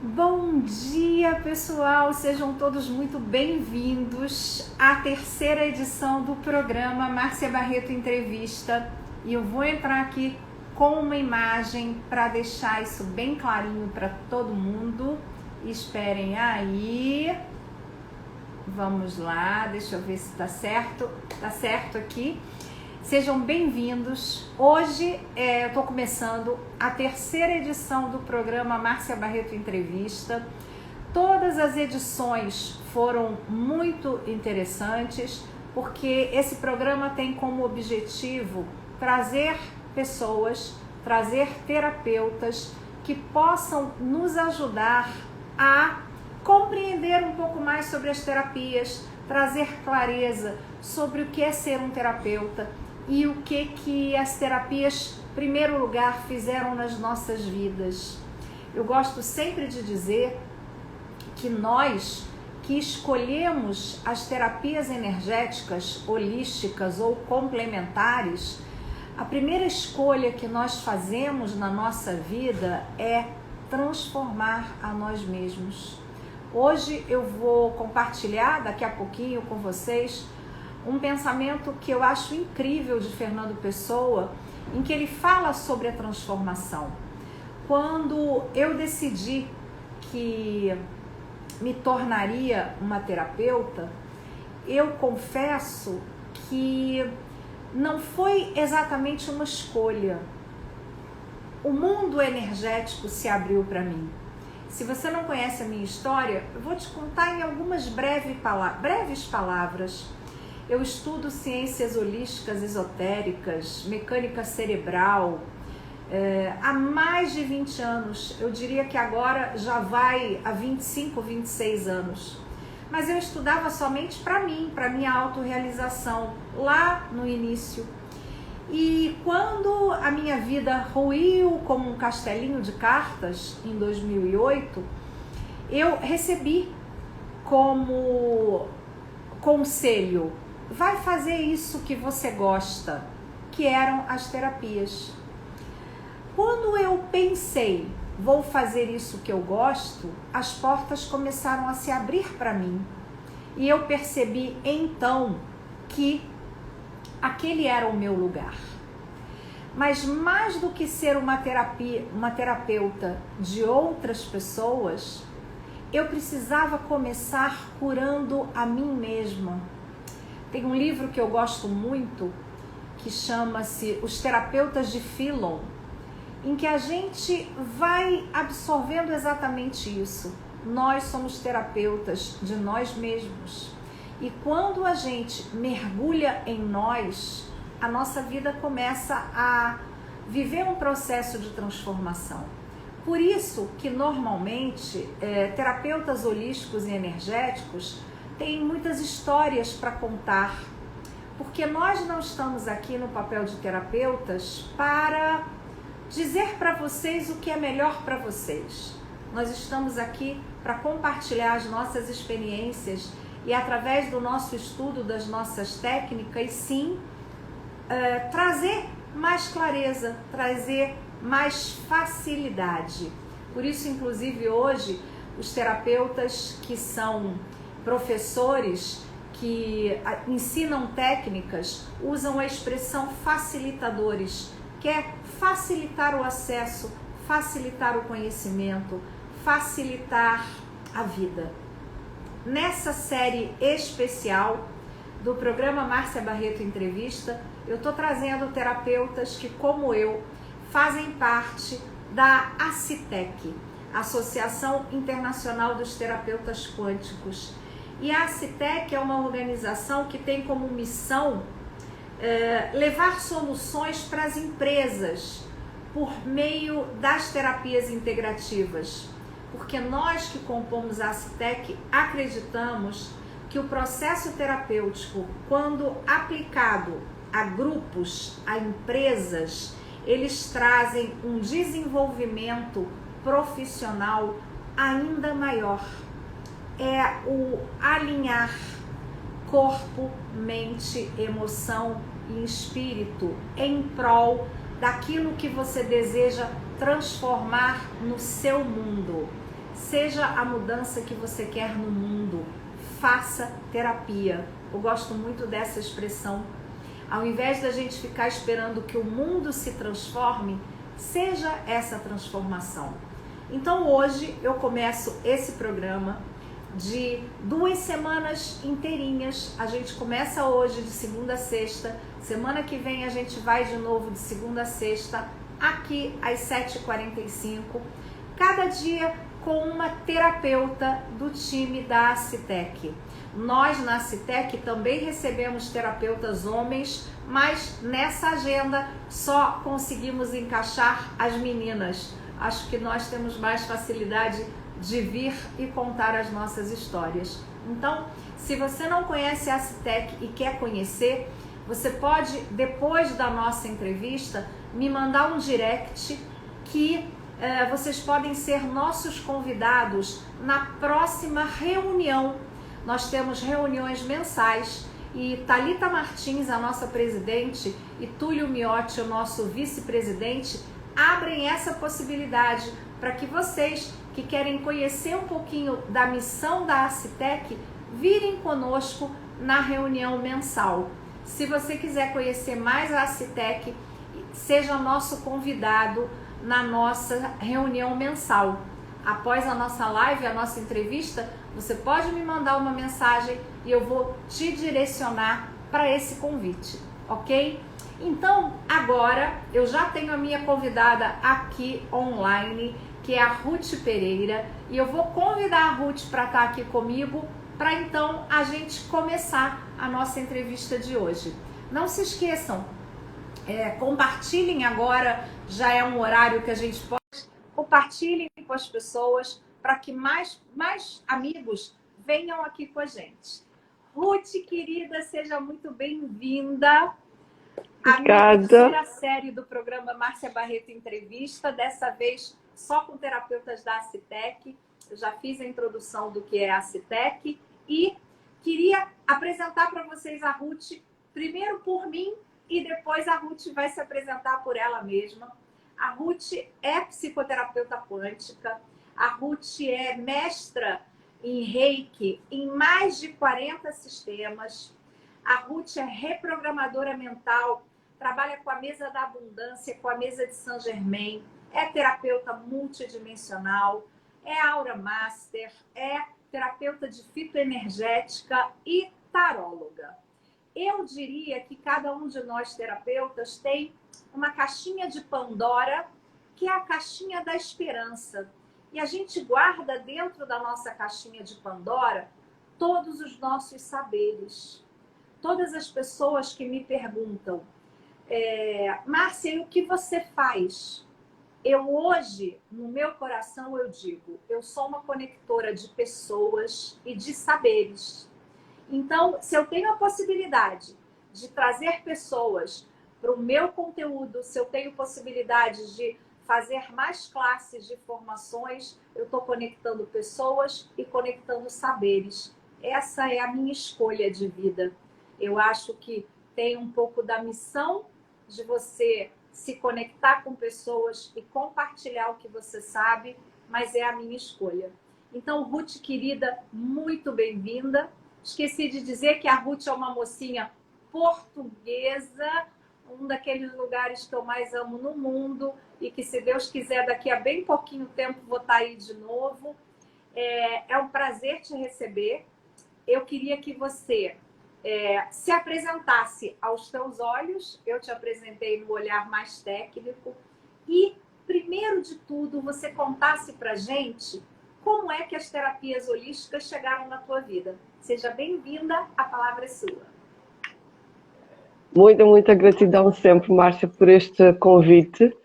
Bom dia, pessoal! Sejam todos muito bem-vindos à terceira edição do programa Márcia Barreto Entrevista. E eu vou entrar aqui com uma imagem para deixar isso bem clarinho para todo mundo. Esperem aí. Vamos lá, deixa eu ver se tá certo. Tá certo aqui. Sejam bem-vindos. Hoje eu estou começando a terceira edição do programa Márcia Barreto Entrevista. Todas as edições foram muito interessantes, porque esse programa tem como objetivo trazer pessoas, trazer terapeutas que possam nos ajudar a compreender um pouco mais sobre as terapias, trazer clareza sobre o que é ser um terapeuta e o que as terapias, em primeiro lugar, fizeram nas nossas vidas. Eu gosto sempre de dizer que nós que escolhemos as terapias energéticas, holísticas ou complementares, a primeira escolha que nós fazemos na nossa vida é transformar a nós mesmos. Hoje eu vou compartilhar daqui a pouquinho com vocês um pensamento que eu acho incrível de Fernando Pessoa, em que ele fala sobre a transformação. Quando eu decidi que me tornaria uma terapeuta, eu confesso que não foi exatamente uma escolha. O mundo energético se abriu para mim. Se você não conhece a minha história, eu vou te contar em algumas breves palavras. Eu estudo ciências holísticas esotéricas, mecânica cerebral, há mais de 20 anos. Eu diria que agora já vai a 25, 26 anos. Mas eu estudava somente para mim, para minha autorrealização, lá no início. E quando a minha vida ruiu como um castelinho de cartas, em 2008, eu recebi como conselho: vai fazer isso que você gosta, que eram as terapias. Quando eu pensei, vou fazer isso que eu gosto, as portas começaram a se abrir para mim. E eu percebi então que aquele era o meu lugar. Mas mais do que ser uma terapeuta de outras pessoas, eu precisava começar curando a mim mesma. Tem um livro que eu gosto muito, que chama-se Os Terapeutas de Philon, em que a gente vai absorvendo exatamente isso. Nós somos terapeutas de nós mesmos. E quando a gente mergulha em nós, a nossa vida começa a viver um processo de transformação. Por isso que normalmente terapeutas holísticos e energéticos têm muitas histórias para contar, porque nós não estamos aqui no papel de terapeutas para dizer para vocês o que é melhor para vocês. Nós estamos aqui para compartilhar as nossas experiências e, através do nosso estudo, das nossas técnicas, sim, trazer mais clareza, trazer mais facilidade. Por isso, inclusive, hoje, os terapeutas que são professores, que ensinam técnicas, usam a expressão facilitadores, que é facilitar o acesso, facilitar o conhecimento, facilitar a vida. Nessa série especial do programa Márcia Barreto Entrevista, eu estou trazendo terapeutas que, como eu, fazem parte da ACITEC, Associação Internacional dos Terapeutas Quânticos. E a ACITEC é uma organização que tem como missão levar soluções para as empresas por meio das terapias integrativas. Porque nós que compomos a ACITEC acreditamos que o processo terapêutico, quando aplicado a grupos, a empresas, eles trazem um desenvolvimento profissional ainda maior. É o alinhar corpo, mente, emoção e espírito em prol daquilo que você deseja transformar no seu mundo. seja a mudança que você quer no mundo, faça terapia. Eu gosto muito dessa expressão. Ao invés da gente ficar esperando que o mundo se transforme, seja essa transformação. Então hoje eu começo esse programa de 2 semanas inteirinhas. A gente começa hoje de segunda a sexta. Semana que vem a gente vai de novo de segunda a sexta, aqui às 7h45. Cada dia com uma terapeuta do time da Acitec. Nós na Acitec também recebemos terapeutas homens, mas nessa agenda só conseguimos encaixar as meninas. Acho que nós temos mais facilidade de vir e contar as nossas histórias. Então, se você não conhece a Acitec e quer conhecer, você pode, depois da nossa entrevista, me mandar um direct que vocês podem ser nossos convidados na próxima reunião. Nós temos reuniões mensais e Thalita Martins, a nossa presidente, e Túlio Miotti, o nosso vice-presidente, abrem essa possibilidade para que vocês que querem conhecer um pouquinho da missão da Acitec virem conosco na reunião mensal. Se você quiser conhecer mais a Acitec, seja nosso convidado na nossa reunião mensal. Após a nossa live, a nossa entrevista, você pode me mandar uma mensagem e eu vou te direcionar para esse convite, ok? Então, agora eu já tenho a minha convidada aqui online, que é a Ruth Pereira, e eu vou convidar a Ruth para estar aqui comigo, para então a gente começar a nossa entrevista de hoje. Não se esqueçam, compartilhem agora, já é um horário que a gente pode, compartilhem com as pessoas para que mais amigos venham aqui com a gente. Ruth, querida, seja muito bem-vinda. A minha terceira série do programa Márcia Barreto Entrevista, dessa vez só com terapeutas da Acitec. Eu já fiz a introdução do que é a Acitec e queria apresentar para vocês a Ruth, primeiro por mim e depois a Ruth vai se apresentar por ela mesma. A Ruth é psicoterapeuta quântica, a Ruth é mestra em Reiki em mais de 40 sistemas, a Ruth é reprogramadora mental, trabalha com a mesa da abundância, com a mesa de Saint Germain, é terapeuta multidimensional, é aura master, é terapeuta de fitoenergética e taróloga. Eu diria que cada um de nós terapeutas tem uma caixinha de Pandora, que é a caixinha da esperança. E a gente guarda dentro da nossa caixinha de Pandora todos os nossos saberes. Todas as pessoas que me perguntam, Márcia, o que você faz? Eu hoje, no meu coração, eu digo, eu sou uma conectora de pessoas e de saberes. Então, se eu tenho a possibilidade de trazer pessoas para o meu conteúdo, se eu tenho possibilidade de fazer mais classes de formações, eu estou conectando pessoas e conectando saberes. Essa é a minha escolha de vida. Eu acho que tem um pouco da missão de você se conectar com pessoas e compartilhar o que você sabe, mas é a minha escolha. Então, Ruth, querida, muito bem-vinda. Esqueci de dizer que a Ruth é uma mocinha portuguesa, um daqueles lugares que eu mais amo no mundo e que, se Deus quiser, daqui a bem pouquinho tempo vou estar aí de novo. É um prazer te receber. Eu queria que você se apresentasse aos teus olhos. Eu te apresentei no olhar mais técnico. E, primeiro de tudo, você contasse pra gente como é que as terapias holísticas chegaram na tua vida. Seja bem-vinda, a palavra é sua. Muita gratidão sempre, Márcia, por este convite.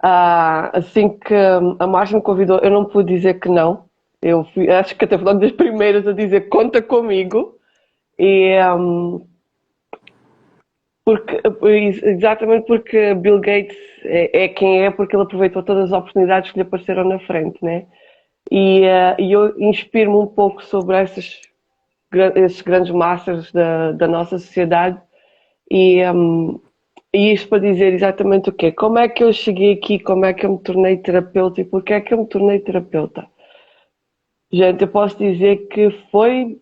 Assim que a Márcia me convidou, eu não pude dizer que não. Acho que até foi uma das primeiras a dizer conta comigo. E, exatamente porque Bill Gates é quem é, porque ele aproveitou todas as oportunidades que lhe apareceram na frente, né? E eu inspiro-me um pouco sobre esses grandes masters da nossa sociedade e isto para dizer exatamente o quê? Como é que eu cheguei aqui, como é que eu me tornei terapeuta e porquê é que eu me tornei terapeuta? Gente, eu posso dizer que foi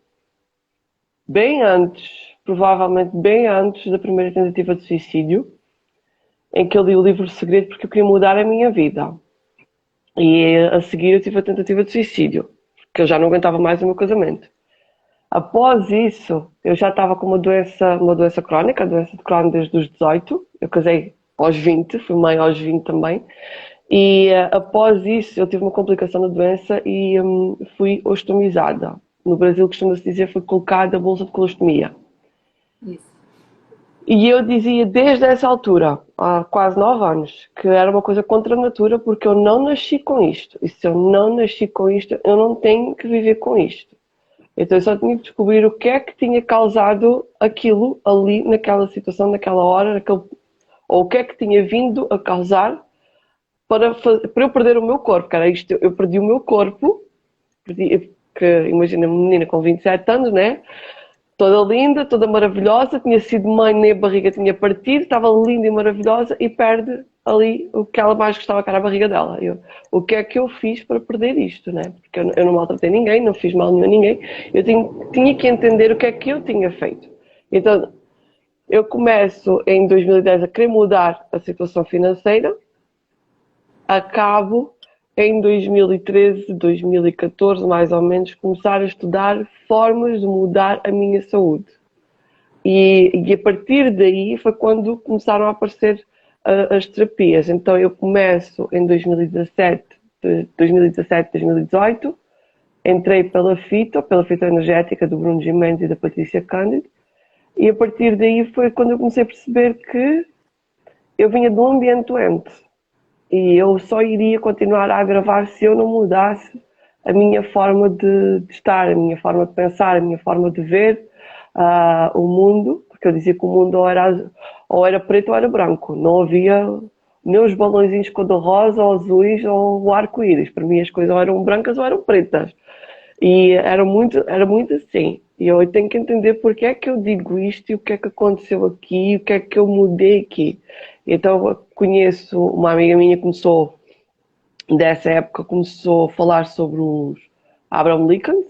bem antes, provavelmente bem antes da primeira tentativa de suicídio, em que eu li o livro Segredo porque eu queria mudar a minha vida. E a seguir eu tive a tentativa de suicídio, porque eu já não aguentava mais o meu casamento. Após isso, eu já estava com uma doença crónica, a doença de Crohn desde os 18. Eu casei aos 20, fui mãe aos 20 também. E após isso, eu tive uma complicação da doença e fui ostomizada. No Brasil, costuma-se dizer, foi colocada a bolsa de colostomia. Isso. E eu dizia desde essa altura, há quase 9 anos, que era uma coisa contra a natura, porque eu não nasci com isto. E se eu não nasci com isto, eu não tenho que viver com isto. Então eu só tinha que descobrir o que é que tinha causado aquilo ali, naquela situação, naquela hora, ou o que é que tinha vindo a causar para eu perder o meu corpo. Cara, isto, eu perdi o meu corpo, imagina uma menina com 27 anos, né? Toda linda, toda maravilhosa, tinha sido mãe, nem a barriga tinha partido, estava linda e maravilhosa e perde ali o que ela mais gostava, que era a barriga dela. O que é que eu fiz para perder isto, né? Porque eu não maltratei ninguém, não fiz mal nenhum a ninguém, eu tinha que entender o que é que eu tinha feito. Então, eu começo em 2010 a querer mudar a situação financeira, acabo em 2013, 2014, mais ou menos, começar a estudar formas de mudar a minha saúde. E a partir daí foi quando começaram a aparecer as terapias. Então eu começo em 2017, 2018, entrei pela fitoenergética do Bruno Gimenez e da Patrícia Cândido, e a partir daí foi quando eu comecei a perceber que eu vinha de um ambiente doente. E eu só iria continuar a agravar se eu não mudasse a minha forma de estar, a minha forma de pensar, a minha forma de ver o mundo, porque eu dizia que o mundo ou era preto ou era branco. Não havia nem os balõezinhos cor-de-rosa, ou azuis, ou o arco-íris. Para mim as coisas ou eram brancas ou eram pretas. E era muito assim. E eu tenho que entender porque é que eu digo isto e o que é que aconteceu aqui, o que é que eu mudei aqui. Então eu conheço uma amiga minha que dessa época, começou a falar sobre os Abraham Lincoln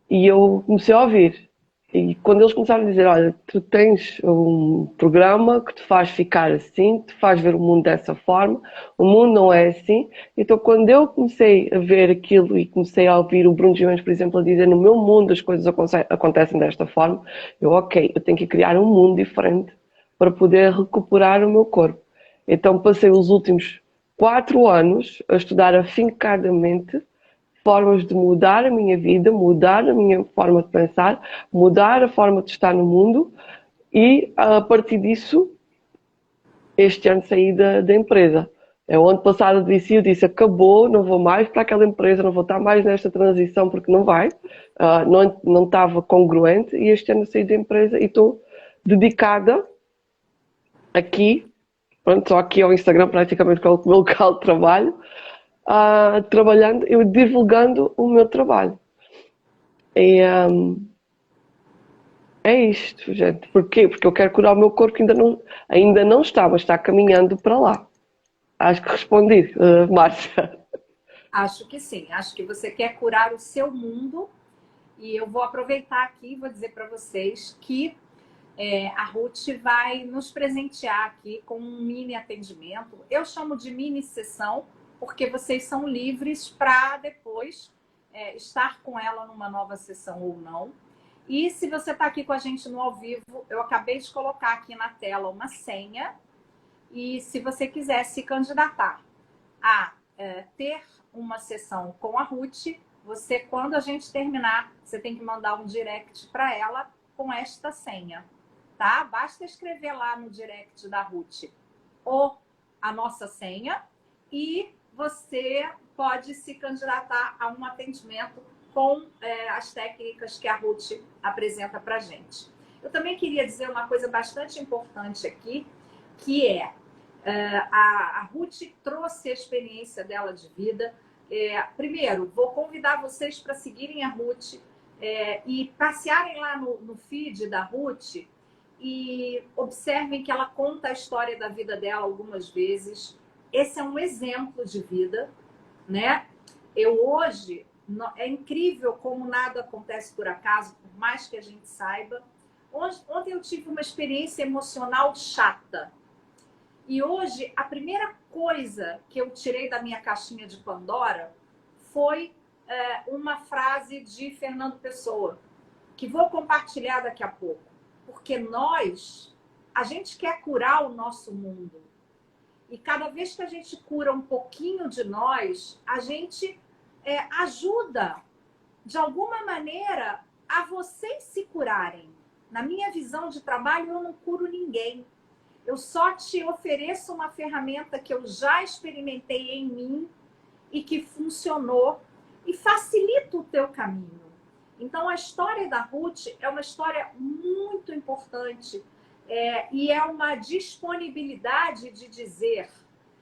e eu comecei a ouvir. E quando eles começaram a dizer, olha, tu tens um programa que te faz ficar assim, te faz ver o mundo dessa forma, o mundo não é assim. Então quando eu comecei a ver aquilo e comecei a ouvir o Bruno Gimenez, por exemplo, a dizer, no meu mundo as coisas acontecem desta forma, eu tenho que criar um mundo diferente para poder recuperar o meu corpo. Então passei os últimos 4 anos a estudar afincadamente formas de mudar a minha vida, mudar a minha forma de pensar, mudar a forma de estar no mundo e a partir disso, este ano saí da empresa. O ano passado eu disse acabou, não vou mais para aquela empresa, não vou estar mais nesta transição porque não vai, não estava congruente e este ano saí da empresa e estou dedicada aqui, pronto, só aqui ao Instagram praticamente que é o meu local de trabalho, trabalhando, eu divulgando o meu trabalho. E é isto, gente. Porquê? Porque eu quero curar o meu corpo que ainda não está, mas está caminhando para lá. Acho que respondi, Márcia. Acho que sim. Acho que você quer curar o seu mundo. E eu vou aproveitar aqui e vou dizer para vocês que a Ruth vai nos presentear aqui com um mini atendimento. Eu chamo de mini sessão, porque vocês são livres para depois estar com ela numa nova sessão ou não. E se você está aqui com a gente no ao vivo, eu acabei de colocar aqui na tela uma senha. E se você quiser se candidatar a ter uma sessão com a Ruth, você, quando a gente terminar, você tem que mandar um direct para ela com esta senha, tá? Basta escrever lá no direct da Ruth a nossa senha e você pode se candidatar a um atendimento com as técnicas que a Ruth apresenta para a gente. Eu também queria dizer uma coisa bastante importante aqui, que a Ruth trouxe a experiência dela de vida. Primeiro, vou convidar vocês para seguirem a Ruth e passearem lá no feed da Ruth e observem que ela conta a história da vida dela algumas vezes. Esse é um exemplo de vida, né? Eu hoje É incrível como nada acontece por acaso, por mais que a gente saiba. Ontem eu tive uma experiência emocional chata. E hoje, a primeira coisa que eu tirei da minha caixinha de Pandora foi uma frase de Fernando Pessoa, que vou compartilhar daqui a pouco. Porque a gente quer curar o nosso mundo. E cada vez que a gente cura um pouquinho de nós, a gente ajuda, de alguma maneira, a vocês se curarem. Na minha visão de trabalho, eu não curo ninguém. Eu só te ofereço uma ferramenta que eu já experimentei em mim e que funcionou e facilita o teu caminho. Então, a história da Ruth é uma história muito importante e é uma disponibilidade de dizer: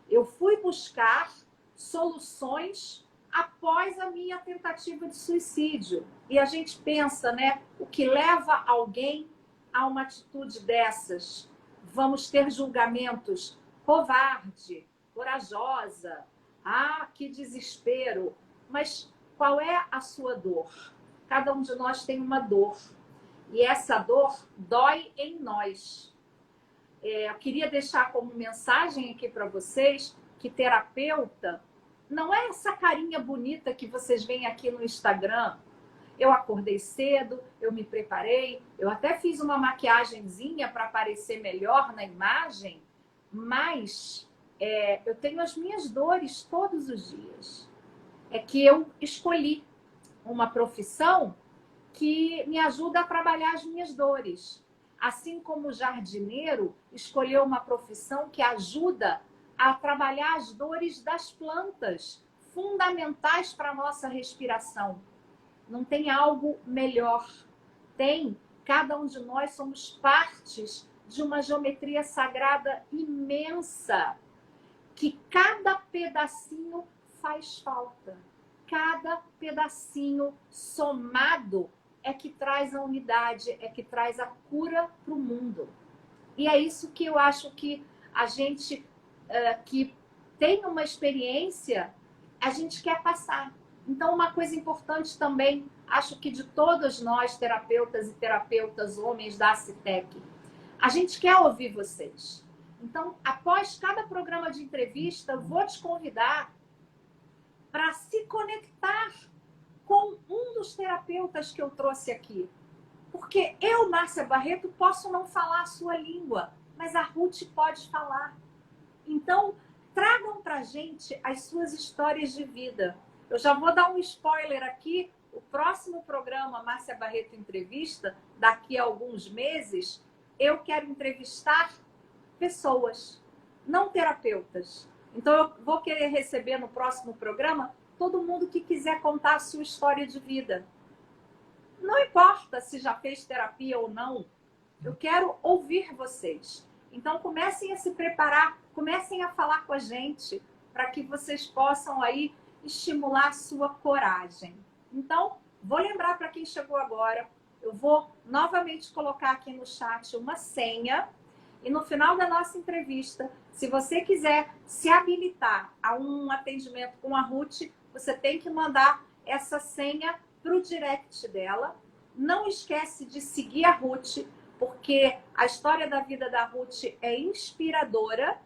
eu fui buscar soluções após a minha tentativa de suicídio. E a gente pensa, né, o que leva alguém a uma atitude dessas? Vamos ter julgamentos: covarde, corajosa, que desespero. Mas qual é a sua dor? Cada um de nós tem uma dor. E essa dor dói em nós. Eu queria deixar como mensagem aqui para vocês que terapeuta não é essa carinha bonita que vocês veem aqui no Instagram. Eu acordei cedo, eu me preparei, eu até fiz uma maquiagenzinha para parecer melhor na imagem, mas eu tenho as minhas dores todos os dias. É que eu escolhi uma profissão que me ajuda a trabalhar as minhas dores. Assim como o jardineiro escolheu uma profissão que ajuda a trabalhar as dores das plantas, fundamentais para a nossa respiração. Não tem algo melhor. Cada um de nós somos partes de uma geometria sagrada imensa, que cada pedacinho faz falta. Cada pedacinho somado é que traz a unidade, é que traz a cura para o mundo. E é isso que eu acho que a gente que tem uma experiência, a gente quer passar. Então, uma coisa importante também, acho que de todos nós, terapeutas e terapeutas, homens da Citec, a gente quer ouvir vocês. Então, após cada programa de entrevista, eu vou te convidar para se conectar com um dos terapeutas que eu trouxe aqui. Porque eu, Márcia Barreto, posso não falar a sua língua, mas a Ruth pode falar. Então, tragam para a gente as suas histórias de vida. Eu já vou dar um spoiler aqui. O próximo programa, Márcia Barreto Entrevista, daqui a alguns meses, eu quero entrevistar pessoas, não terapeutas. Então, eu vou querer receber no próximo programa todo mundo que quiser contar a sua história de vida. Não importa se já fez terapia ou não, eu quero ouvir vocês. Então, comecem a se preparar, comecem a falar com a gente, para que vocês possam aí estimular a sua coragem. Então, vou lembrar para quem chegou agora, eu vou novamente colocar aqui no chat uma senha, e no final da nossa entrevista, se você quiser se habilitar a um atendimento com a Ruth, você tem que mandar essa senha para o direct dela. Não esquece de seguir a Ruth, porque a história da vida da Ruth é inspiradora.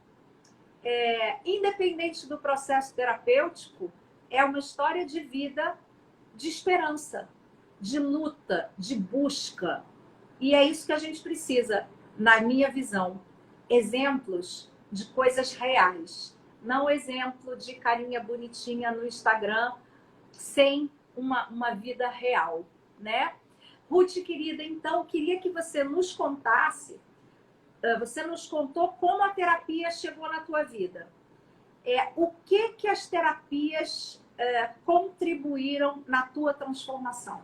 Independente do processo terapêutico, é uma história de vida, de esperança, de luta, de busca. E é isso que a gente precisa, na minha visão. Exemplos de coisas reais. Não exemplo de carinha bonitinha no Instagram, sem uma vida real, né? Ruth, querida, então, queria que você nos contasse, você nos contou como a terapia chegou na tua vida. O que as terapias contribuíram na tua transformação?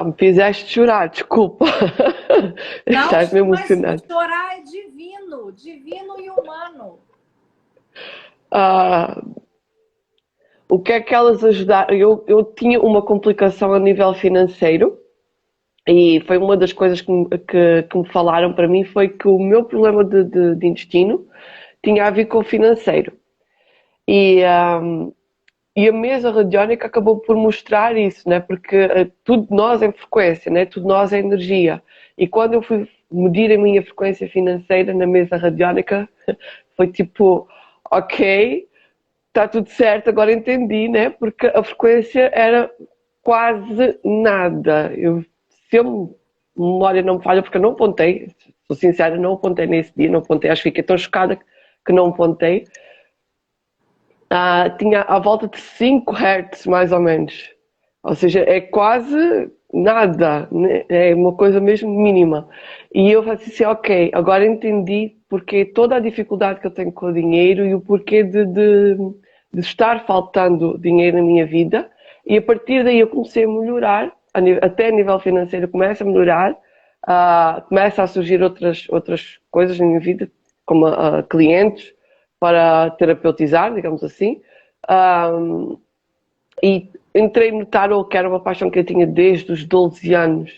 Me fizeste chorar, desculpa. Não, Estás me emocionando. Mas chorar é divino, divino e humano. O que é que elas ajudaram? Eu tinha uma complicação a nível financeiro e foi uma das coisas que me falaram para mim, foi que o meu problema de intestino tinha a ver com o financeiro. E e a mesa radiónica acabou por mostrar isso, né? Porque tudo nós é frequência, né? Tudo nós é energia. E quando eu fui medir a minha frequência financeira na mesa radiónica, foi tipo, ok, está tudo certo, agora entendi, né? Porque a frequência era quase nada. Se a memória não me falha, porque eu não apontei, sou sincera, não apontei nesse dia, não apontei, acho que fiquei tão chocada que não apontei. Tinha à volta de 5 Hz, mais ou menos. Ou seja, é quase nada, né? É uma coisa mesmo mínima. E eu falei assim, ok, agora entendi porque toda a dificuldade que eu tenho com o dinheiro e o porquê de estar faltando dinheiro na minha vida. E a partir daí eu comecei a melhorar, até a nível financeiro começa a melhorar, começa a surgir outras coisas na minha vida, como clientes, para terapeutizar, digamos assim. E entrei no tarot, que era uma paixão que eu tinha desde os 12 anos.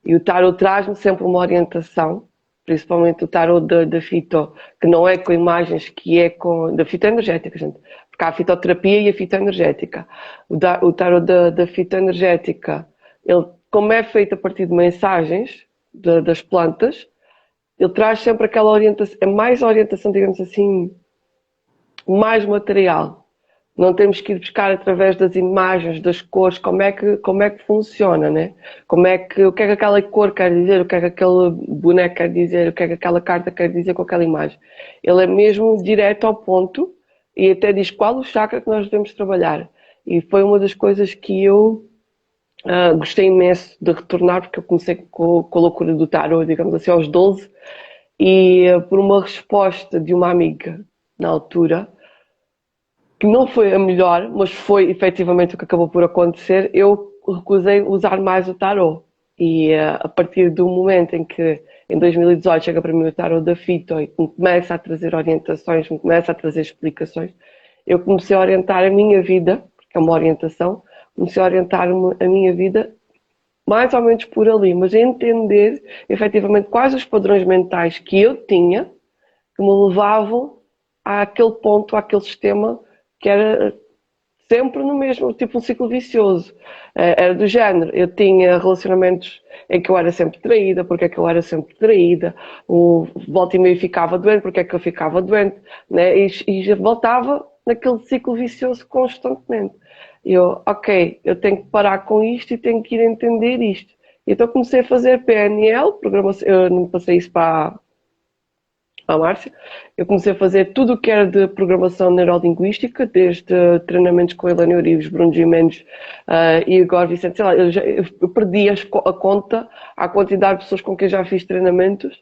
E o tarot traz-me sempre uma orientação, principalmente o tarot da fito, que não é com imagens, que é com da fitoenergética, gente. Porque há a fitoterapia e a fitoenergética. O tarot da fitoenergética, ele, como é feito a partir de mensagens das plantas, ele traz sempre aquela orientação, é mais orientação, digamos assim, mais material. Não temos que ir buscar através das imagens, das cores, como é que funciona, né? O que é que aquela cor quer dizer, o que é que aquele boneco quer dizer, o que é que aquela carta quer dizer com aquela imagem. Ele é mesmo direto ao ponto e até diz qual o chakra que nós devemos trabalhar. E foi uma das coisas que eu gostei imenso de retornar, porque eu comecei com a loucura do tarot, digamos assim, aos 12, e por uma resposta de uma amiga na altura, que não foi a melhor, mas foi efetivamente o que acabou por acontecer, eu recusei usar mais o tarot. E a partir do momento em que, em 2018, chega para mim o tarot da Fito e me começa a trazer orientações, me começa a trazer explicações, eu comecei a orientar a minha vida, porque é uma orientação, comecei a orientar a minha vida mais ou menos por ali, mas a entender efetivamente quais os padrões mentais que eu tinha que me levavam àquele ponto, àquele sistema que era sempre no mesmo, tipo um ciclo vicioso. Era do género, eu tinha relacionamentos em que eu era sempre traída, porque é que eu era sempre traída, o volta e meia ficava doente, porque é que eu ficava doente, né? E voltava naquele ciclo vicioso constantemente. Eu, ok, eu tenho que parar com isto e tenho que ir entender isto. Então comecei a fazer PNL, programação, eu não passei isso para a Márcia. Eu comecei a fazer tudo o que era de programação neurolinguística, desde treinamentos com Helena Urives, Bruno Gimenez e agora Vicente, sei lá, eu perdi a conta à quantidade de pessoas com quem já fiz treinamentos,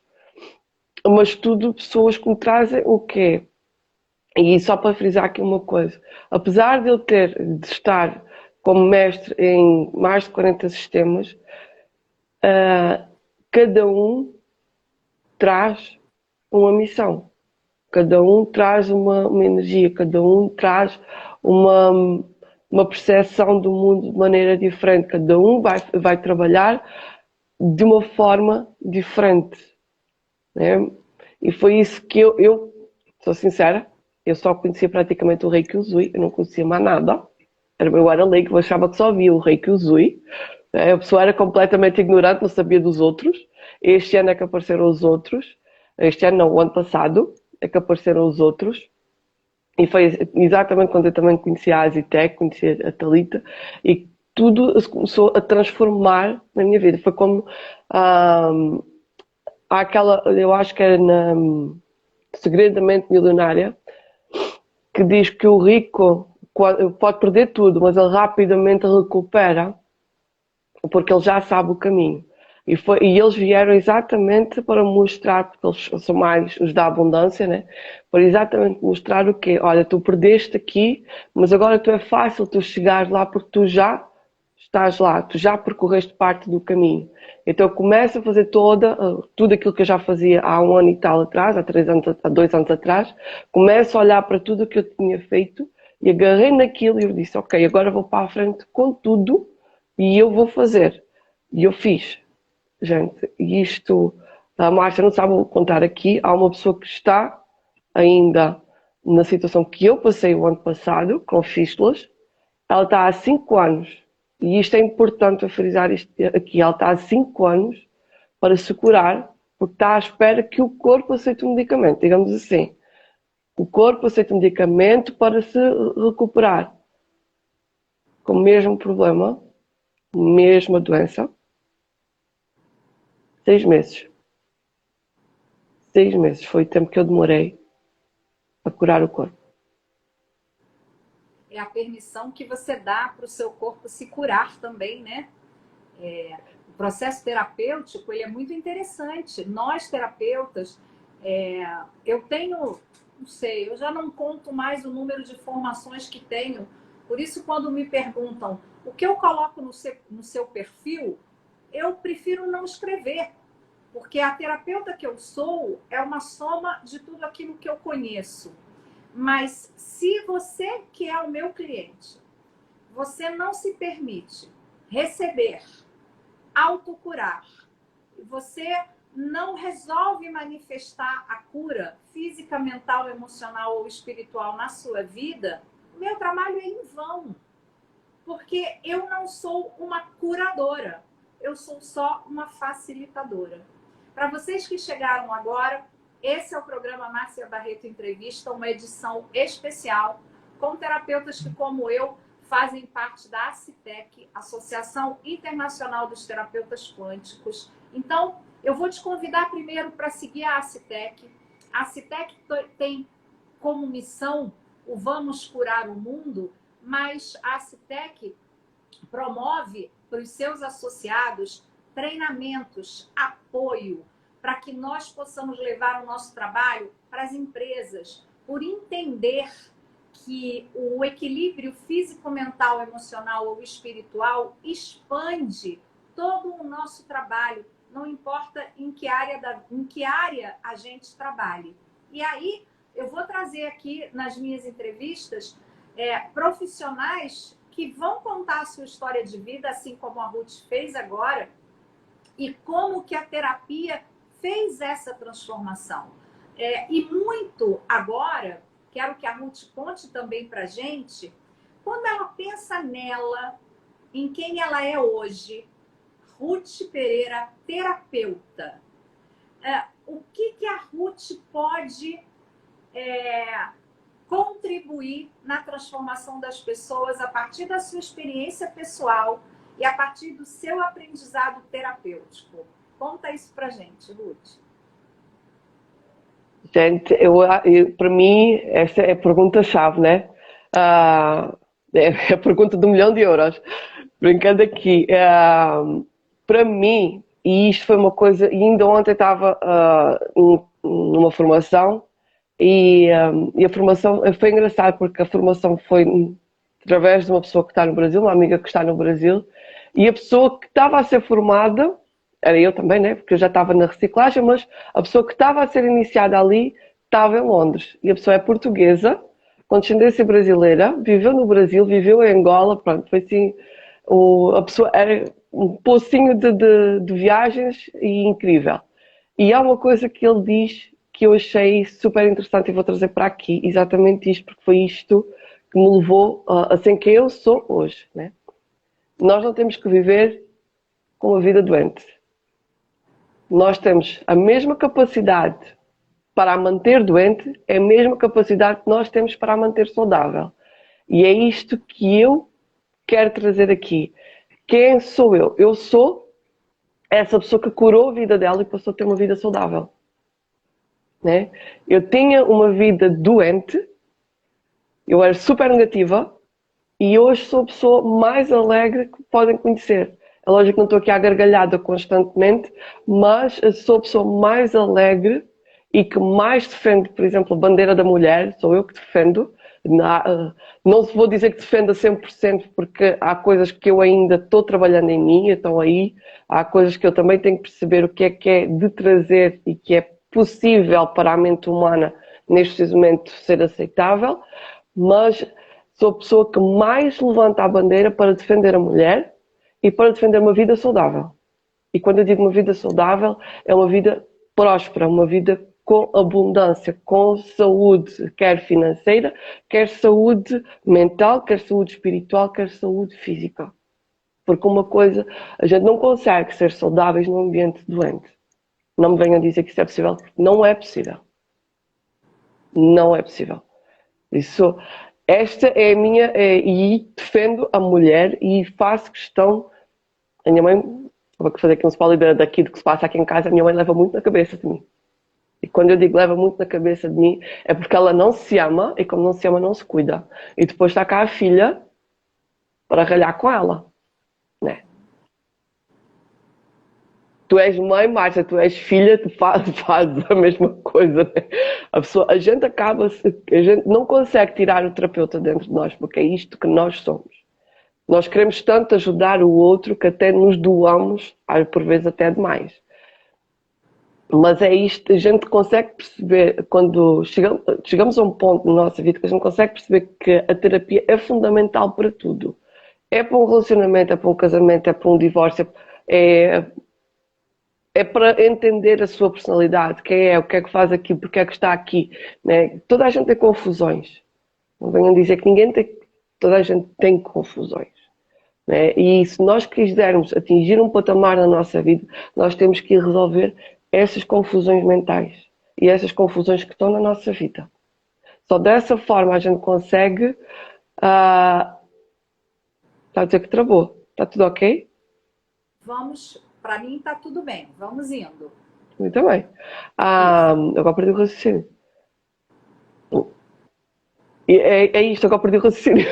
mas tudo pessoas que me trazem o quê? E só para frisar aqui uma coisa, apesar de eu de estar como mestre em mais de 40 sistemas, cada um traz uma missão, cada um traz uma energia, cada um traz uma percepção do mundo de maneira diferente, cada um vai trabalhar de uma forma diferente, né? E foi isso que eu sou sincera, eu só conhecia praticamente o Reiki Usui, eu não conhecia mais nada, eu era leigo, eu achava que só via o Reiki Usui, a pessoa era completamente ignorante, não sabia dos outros. Este ano é que apareceram os outros. Este ano não, o ano passado é que apareceram os outros. E foi exatamente quando eu também conhecia a Azitec, conhecia a Thalita, e tudo se começou a transformar na minha vida. Foi como há aquela, eu acho que era na Segredo da Mente Milionária, que diz que o rico pode perder tudo, mas ele rapidamente recupera, porque ele já sabe o caminho. E eles vieram exatamente para mostrar, porque eles são mais os da abundância, né? Para exatamente mostrar o quê? Olha, tu perdeste aqui, mas agora tu é fácil tu chegares lá porque tu já estás lá, tu já percorreste parte do caminho. Então eu começo a fazer tudo aquilo que eu já fazia há um ano e tal atrás, há 2 anos atrás, começo a olhar para tudo o que eu tinha feito e agarrei naquilo e eu disse, ok, agora vou para a frente com tudo e eu vou fazer. E eu fiz. Gente, isto, a Márcia não sabe contar aqui, há uma pessoa que está ainda na situação que eu passei o ano passado, com fístulas, Ela está há 5 anos, e isto é importante eu frisar isto aqui, ela está há 5 anos para se curar, porque está à espera que o corpo aceite um medicamento, digamos assim. O corpo aceita um medicamento para se recuperar. Com o mesmo problema, mesma doença, 6 meses. 6 meses foi o tempo que eu demorei a curar o corpo. É a permissão que você dá para o seu corpo se curar também, né? O processo terapêutico, ele é muito interessante. Nós, terapeutas, eu tenho, não sei, eu já não conto mais o número de formações que tenho. Por isso, quando me perguntam o que eu coloco no seu perfil, eu prefiro não escrever. Porque a terapeuta que eu sou é uma soma de tudo aquilo que eu conheço. Mas se você, que é o meu cliente, você não se permite receber, autocurar, você não resolve manifestar a cura física, mental, emocional ou espiritual na sua vida, o meu trabalho é em vão. Porque eu não sou uma curadora, eu sou só uma facilitadora. Para vocês que chegaram agora, esse é o programa Márcia Barreto Entrevista, uma edição especial com terapeutas que, como eu, fazem parte da ACITEC, Associação Internacional dos Terapeutas Quânticos. Então, eu vou te convidar primeiro para seguir a ACITEC. A ACITEC tem como missão o Vamos Curar o Mundo, mas a ACITEC promove para os seus associados treinamentos, apoio, para que nós possamos levar o nosso trabalho para as empresas, por entender que o equilíbrio físico, mental, emocional ou espiritual expande todo o nosso trabalho, não importa em que área a gente trabalhe. E aí, eu vou trazer aqui nas minhas entrevistas profissionais que vão contar a sua história de vida, assim como a Ruth fez agora, e como que a terapia fez essa transformação. E muito agora, quero que a Ruth conte também para a gente, quando ela pensa nela, em quem ela é hoje, Ruth Pereira, terapeuta, o que a Ruth pode contribuir na transformação das pessoas a partir da sua experiência pessoal e a partir do seu aprendizado terapêutico. Conta isso pra gente, Ruth. Gente, para mim, essa é a pergunta-chave, né? É a pergunta de 1 milhão de euros. Brincando aqui. Para mim, e isto foi uma coisa, e ainda ontem estava numa formação, e a formação foi engraçada porque a formação foi através de uma pessoa que está no Brasil, uma amiga que está no Brasil, e a pessoa que estava a ser formada, era eu também, né? Porque eu já estava na reciclagem, mas a pessoa que estava a ser iniciada ali estava em Londres. E a pessoa é portuguesa, com descendência brasileira, viveu no Brasil, viveu em Angola, pronto, foi assim, a pessoa era um pocinho de viagens e incrível. E há uma coisa que ele diz que eu achei super interessante e vou trazer para aqui, exatamente isto, porque foi isto que me levou a ser quem eu sou hoje, né? Nós não temos que viver com uma vida doente. Nós temos a mesma capacidade para a manter doente, é a mesma capacidade que nós temos para a manter saudável. E é isto que eu quero trazer aqui. Quem sou eu? Eu sou essa pessoa que curou a vida dela e passou a ter uma vida saudável. Né? Eu tinha uma vida doente, eu era super negativa e hoje sou a pessoa mais alegre que podem conhecer. É lógico que não estou aqui à gargalhada constantemente, mas sou a pessoa mais alegre e que mais defende, por exemplo, a bandeira da mulher, sou eu que defendo. Não se vou dizer que defendo a 100%, porque há coisas que eu ainda estou trabalhando em mim, estão aí. Há coisas que eu também tenho que perceber o que é de trazer e que é possível para a mente humana neste preciso momento ser aceitável, mas sou a pessoa que mais levanta a bandeira para defender a mulher e para defender uma vida saudável. E quando eu digo uma vida saudável, é uma vida próspera, uma vida com abundância, com saúde, quer financeira, quer saúde mental, quer saúde espiritual, quer saúde física. Porque uma coisa, a gente não consegue ser saudáveis num ambiente doente. Não me venham dizer que isso é possível, porque não é possível. Não é possível. Isso, esta é a minha, e defendo a mulher e faço questão. A minha mãe, vou fazer aqui um spoiler daqui do que se passa aqui em casa, a minha mãe leva muito na cabeça de mim. E quando eu digo leva muito na cabeça de mim, é porque ela não se ama, e como não se ama, não se cuida. E depois está cá a filha para ralhar com ela, né? Tu és mãe, Márcia, tu és filha, tu fazes a mesma coisa, né? A gente a gente não consegue tirar o terapeuta dentro de nós, porque é isto que nós somos. Nós queremos tanto ajudar o outro que até nos doamos, por vezes até demais. Mas é isto, a gente consegue perceber, quando chegamos a um ponto na nossa vida, que a gente consegue perceber que a terapia é fundamental para tudo. É para um relacionamento, é para um casamento, é para um divórcio, é para entender a sua personalidade, quem é, o que é que faz aqui, porque é que está aqui. Né? Toda a gente tem confusões. Não venham dizer que ninguém tem, toda a gente tem confusões. Né? E se nós quisermos atingir um patamar na nossa vida, nós temos que ir resolver essas confusões mentais e essas confusões que estão na nossa vida. Só dessa forma a gente consegue... está a dizer que travou. Está tudo ok? Vamos, para mim está tudo bem, vamos indo. Muito bem. Agora perdi o raciocínio. É isto, agora perdi o raciocínio.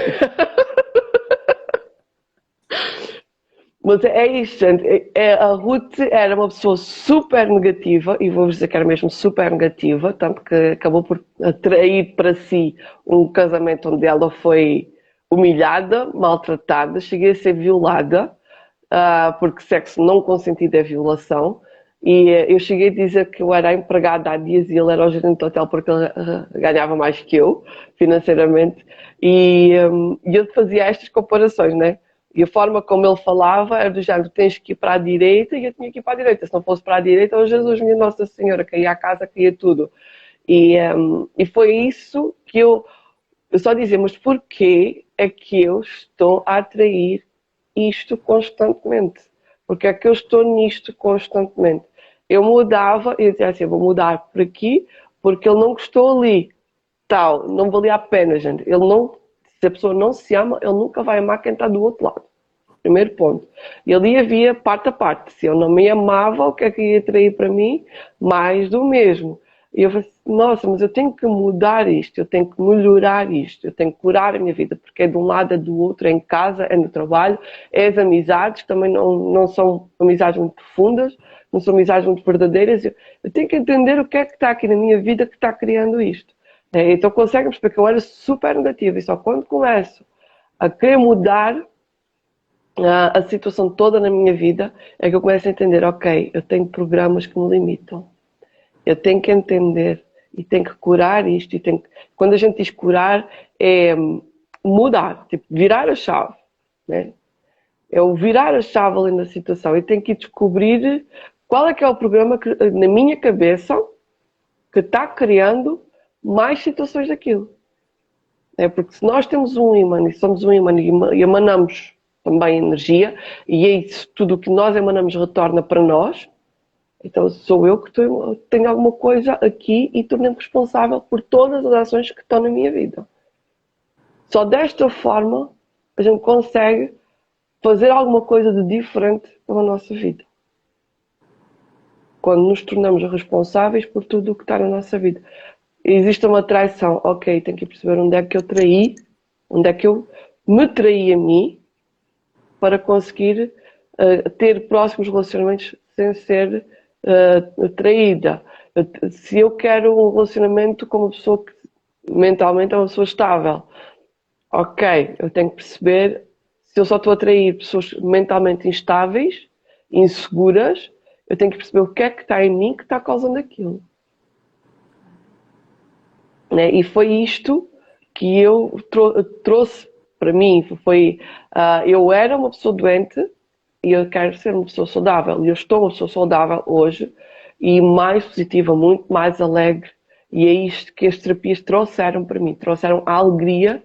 Mas é isto, gente. A Ruth era uma pessoa super negativa, e vou-vos dizer que era mesmo super negativa, tanto que acabou por atrair para si um casamento onde ela foi humilhada, maltratada, cheguei a ser violada, porque sexo não consentido é violação, e eu cheguei a dizer que eu era a empregada há dias e ele era o gerente do hotel porque ele ganhava mais que eu, financeiramente, e eu fazia estas comparações, né? E a forma como ele falava era do género, tens que ir para a direita, e eu tinha que ir para a direita. Se não fosse para a direita, oh Jesus, minha Nossa Senhora, caía a casa, caía tudo. E foi isso que eu só dizia, mas porquê é que eu estou a atrair isto constantemente? Porque é que eu estou nisto constantemente? Eu mudava, e eu dizia assim, vou mudar por aqui, porque ele não gostou ali. Tal, não valia a pena, gente. Ele não... Se a pessoa não se ama, ele nunca vai amar quem está do outro lado. Primeiro ponto. E ali havia parte a parte. Se eu não me amava, o que é que ia trair para mim? Mais do mesmo. E eu falei, nossa, mas eu tenho que mudar isto, eu tenho que melhorar isto, eu tenho que curar a minha vida, porque é de um lado, é do outro, é em casa, é no trabalho, é as amizades, que também não são amizades muito profundas, não são amizades muito verdadeiras. Eu tenho que entender o que é que está aqui na minha vida que está criando isto. Então conseguem perceber que eu era super negativa, e só quando começo a querer mudar a situação toda na minha vida é que eu começo a entender, ok, eu tenho programas que me limitam, eu tenho que entender e tenho que curar isto, quando a gente diz curar é mudar, tipo virar a chave, né? É o virar a chave ali na situação, eu tenho que descobrir qual é que é o programa que, na minha cabeça que está criando mais situações daquilo. É porque se nós temos um ímã e somos um ímã e emanamos também energia, e é isso, tudo o que nós emanamos retorna para nós, então sou eu que tenho alguma coisa aqui e torno-me responsável por todas as ações que estão na minha vida. Só desta forma a gente consegue fazer alguma coisa de diferente na nossa vida. Quando nos tornamos responsáveis por tudo o que está na nossa vida. Existe uma traição, ok, tenho que perceber onde é que eu traí, onde é que eu me traí a mim para conseguir ter próximos relacionamentos sem ser traída. Se eu quero um relacionamento com uma pessoa que mentalmente é uma pessoa estável, ok, eu tenho que perceber se eu só estou a atrair pessoas mentalmente instáveis, inseguras, eu tenho que perceber o que é que está em mim que está causando aquilo. Né? E foi isto que eu trouxe para mim. Eu era uma pessoa doente e eu quero ser uma pessoa saudável. E eu estou uma pessoa saudável hoje. e mais positiva, muito mais alegre. E é isto que as terapias trouxeram para mim. Trouxeram a alegria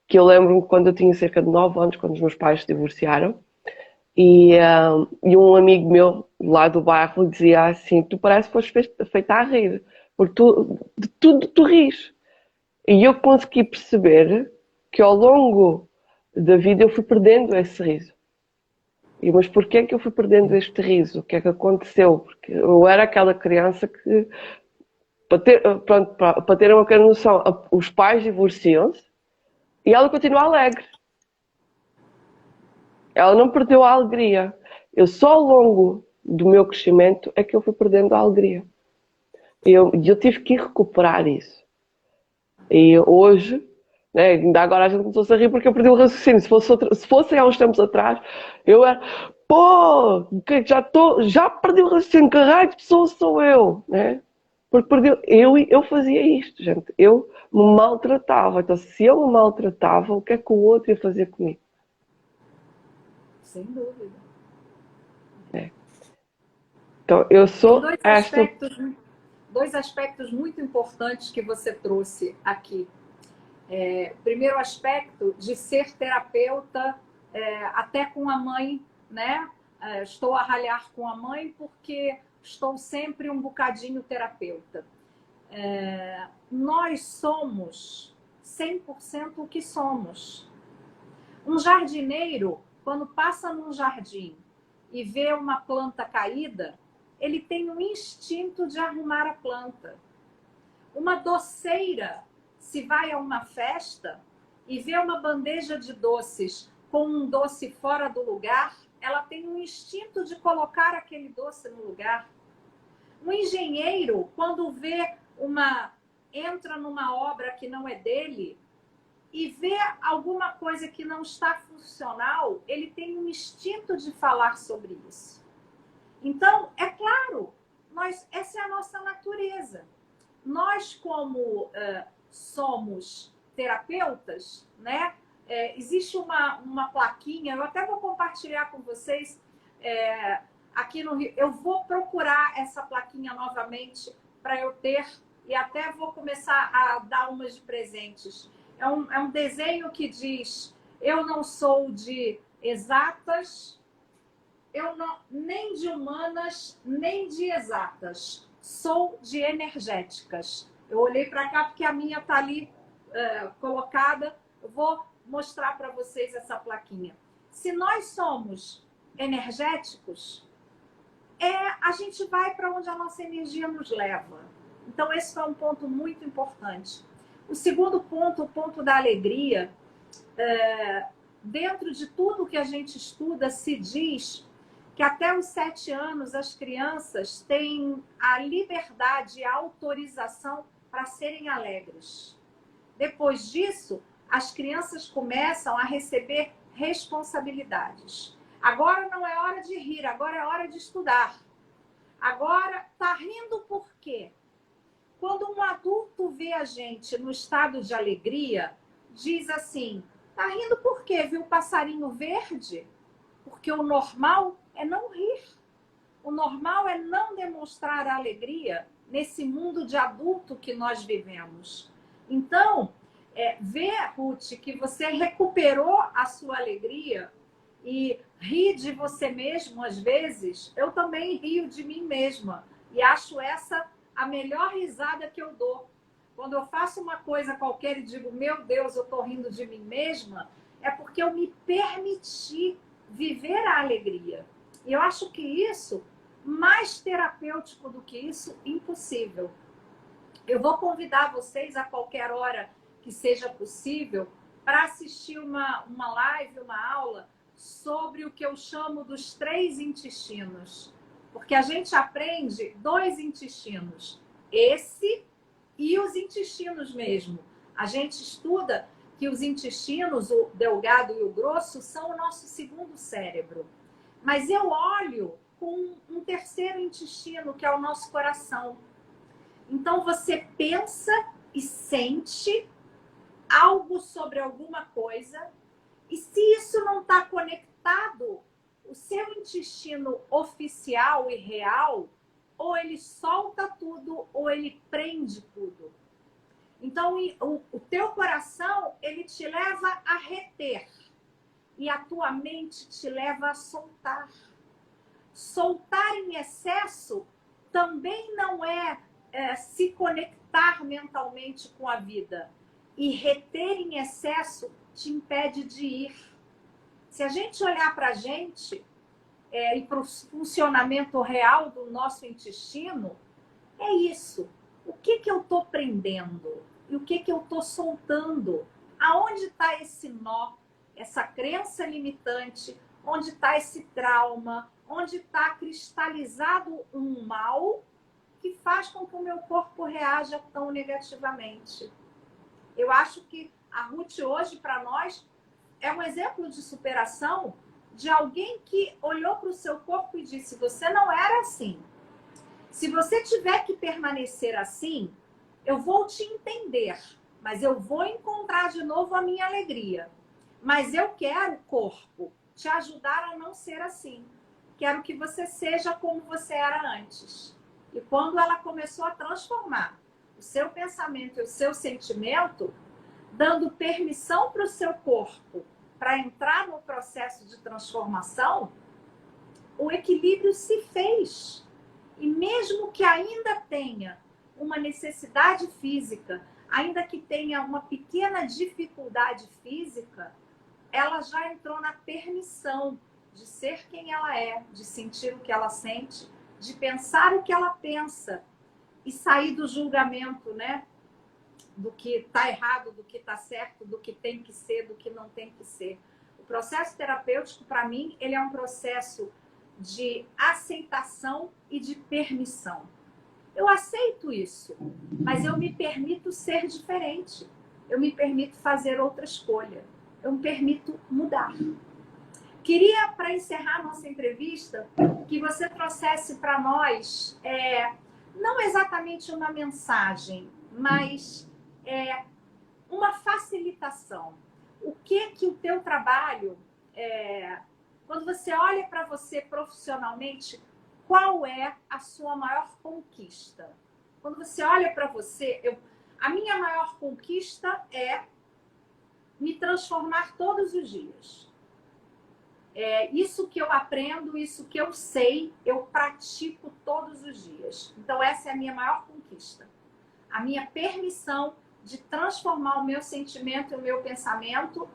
que eu lembro-me quando eu tinha cerca de 9 anos, quando os meus pais se divorciaram. E um amigo meu lá do bairro dizia assim: tu parece que foste feita a rir, porque de tudo tu rires. E eu consegui perceber que ao longo da vida eu fui perdendo esse riso. Mas porquê é que eu fui perdendo este riso? O que é que aconteceu? Porque eu era aquela criança que, para ter uma noção, os pais divorciam-se e ela continua alegre. Ela não perdeu a alegria. Eu só ao longo do meu crescimento é que eu fui perdendo a alegria. E eu tive que recuperar isso. E hoje, né, ainda agora a gente começou a rir porque eu perdi o raciocínio. Se fosse há uns tempos atrás, eu era, pô, já perdi o raciocínio, que raio de pessoa sou eu, né? Porque eu fazia isto, gente. Eu me maltratava. Então, se eu me maltratava, o que é que o outro ia fazer comigo? Sem dúvida. É. Então, eu Tem sou esta. dois aspectos muito importantes que você trouxe aqui. O primeiro aspecto de ser terapeuta, até com a mãe, né? Estou a ralhar com a mãe porque estou sempre um bocadinho terapeuta. Nós somos 100% o que somos. Um jardineiro, quando passa num jardim e vê uma planta caída, ele tem um instinto de arrumar a planta. Uma doceira, se vai a uma festa e vê uma bandeja de doces com um doce fora do lugar, ela tem um instinto de colocar aquele doce no lugar. Um engenheiro, quando entra numa obra que não é dele e vê alguma coisa que não está funcional, ele tem um instinto de falar sobre isso. Então, é claro, essa é a nossa natureza. Nós, como somos terapeutas, né? Existe uma plaquinha, eu até vou compartilhar com vocês aqui no Rio. Eu vou procurar essa plaquinha novamente para eu ter, e até vou começar a dar umas de presentes. É um desenho que diz: eu não sou de exatas, nem de humanas, nem de exatas. Sou de energéticas. Eu olhei para cá porque a minha está ali colocada. Eu vou mostrar para vocês essa plaquinha. Se nós somos energéticos, a gente vai para onde a nossa energia nos leva. Então, esse foi um ponto muito importante. O segundo ponto, o ponto da alegria. Dentro de tudo que a gente estuda, se diz que até os 7 anos as crianças têm a liberdade e a autorização para serem alegres. Depois disso, as crianças começam a receber responsabilidades. Agora não é hora de rir, agora é hora de estudar. Agora, tá rindo por quê? Quando um adulto vê a gente no estado de alegria, diz assim: tá rindo por quê? Viu o passarinho verde? Porque o normal é não rir. O normal é não demonstrar alegria nesse mundo de adulto que nós vivemos. Então, ver, Ruth, que você recuperou a sua alegria e ri de você mesmo às vezes, eu também rio de mim mesma. E acho essa a melhor risada que eu dou. Quando eu faço uma coisa qualquer e digo: meu Deus, eu estou rindo de mim mesma, é porque eu me permiti viver a alegria. E eu acho que isso, mais terapêutico do que isso, impossível. Eu vou convidar vocês a qualquer hora que seja possível para assistir uma live, uma aula sobre o que eu chamo dos 3 intestinos. Porque a gente aprende 2 intestinos, esse e os intestinos mesmo. A gente estuda que os intestinos, o delgado e o grosso, são o nosso segundo cérebro. Mas eu olho com um terceiro intestino, que é o nosso coração. Então você pensa e sente algo sobre alguma coisa, e se isso não está conectado, o seu intestino oficial e real ou ele solta tudo, ou ele prende tudo. Então, o teu coração, ele te leva a reter. E a tua mente te leva a soltar. Soltar em excesso também não é se conectar mentalmente com a vida. E reter em excesso te impede de ir. Se a gente olhar para a gente e para o funcionamento real do nosso intestino, é isso. O que eu estou prendendo? E o que eu estou soltando? Aonde está esse nó? Essa crença limitante? Onde está esse trauma? Onde está cristalizado um mal que faz com que o meu corpo reaja tão negativamente? Eu acho que a Ruth hoje, para nós, é um exemplo de superação de alguém que olhou para o seu corpo e disse: você não era assim. Se você tiver que permanecer assim, eu vou te entender, mas eu vou encontrar de novo a minha alegria. Mas eu quero, corpo, te ajudar a não ser assim. Quero que você seja como você era antes. E quando ela começou a transformar o seu pensamento e o seu sentimento, dando permissão para o seu corpo para entrar no processo de transformação, o equilíbrio se fez. E mesmo que ainda tenha uma necessidade física, ainda que tenha uma pequena dificuldade física, ela já entrou na permissão de ser quem ela é, de sentir o que ela sente, de pensar o que ela pensa e sair do julgamento, né? Do que está errado, do que está certo, do que tem que ser, do que não tem que ser. O processo terapêutico, para mim, ele é um processo de aceitação e de permissão. Eu aceito isso, mas eu me permito ser diferente. Eu me permito fazer outra escolha. Eu me permito mudar. Queria, para encerrar nossa entrevista, que você trouxesse para nós, não exatamente uma mensagem, mas uma facilitação. O que o teu trabalho, quando você olha para você profissionalmente, qual é a sua maior conquista? Quando você olha para você, a minha maior conquista é me transformar todos os dias. Isso que eu aprendo, isso que eu sei, eu pratico todos os dias. Então, essa é a minha maior conquista. A minha permissão de transformar o meu sentimento e o meu pensamento,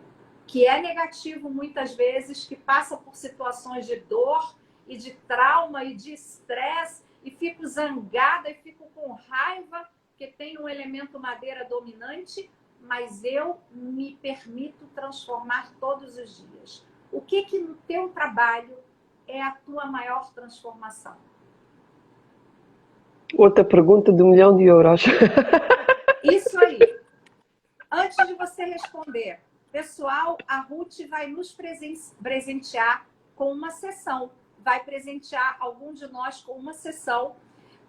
que é negativo muitas vezes, que passa por situações de dor e de trauma e de estresse, e fico zangada e fico com raiva, porque tem um elemento madeira dominante, mas eu me permito transformar todos os dias. O que no teu trabalho é a tua maior transformação? Outra pergunta de 1.000.000 euros. Isso aí. Antes de você responder, pessoal, a Ruth vai nos presentear com uma sessão. Vai presentear algum de nós com uma sessão.